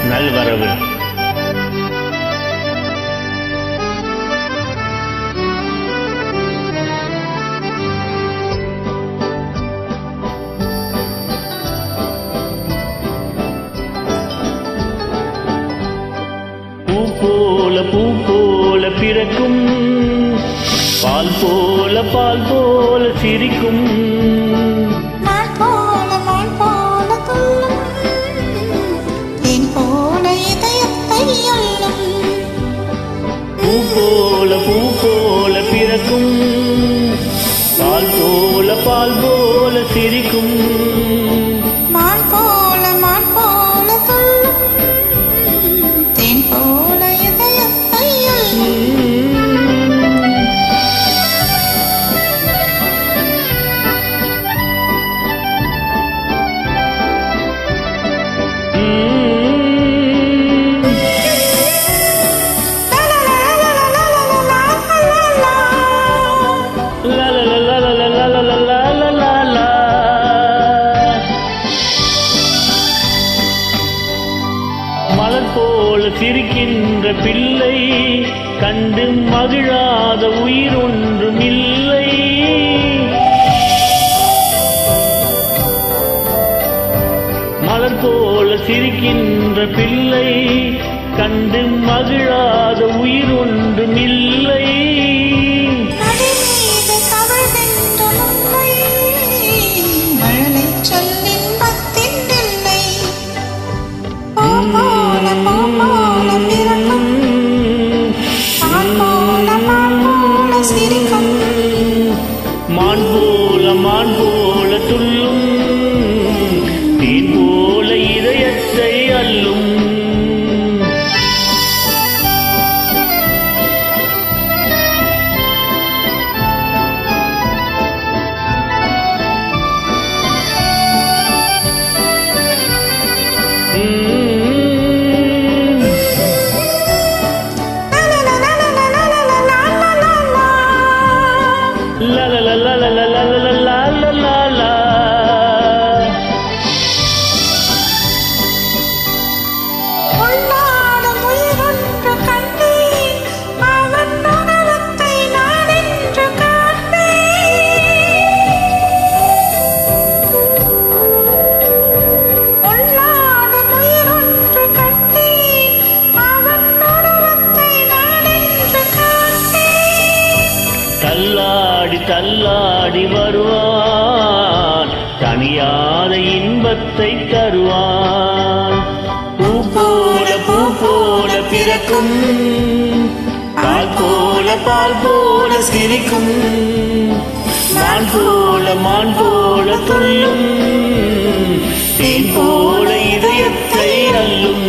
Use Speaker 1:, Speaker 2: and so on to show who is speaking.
Speaker 1: நல்வரவு. பூ போல பிறக்கும், பால் போல சிரிக்கும்,
Speaker 2: மான் போல துள்ளும், தேன் போல இதயத்தை அள்ளும்.
Speaker 1: பூ போல பிறக்கும், பால் போல சிரிக்கும்,
Speaker 2: மான் போல துள்ளும், தேன் போல இதயத்தை அள்ளும்.
Speaker 1: மலர் போல சிரிக்கின்ற பிள்ளை கண்டு மகிழாத உயிர் ஒன்றும் இல்லை. மலர் போல சிரிக்கின்ற பிள்ளை கண்டு மகிழாத உயிர் ஒன்றும் இல்லை. மான் போல துள்ளும், தேன் போல இதயத்தை அள்ளும். தள்ளாடி வருவான், தனியாத இன்பத்தை தருவான். பூ போல பிறக்கும், பால் போல சிரிக்கும், மான் போல துள்ளும், தேன் போல இதயத்தை அள்ளும்.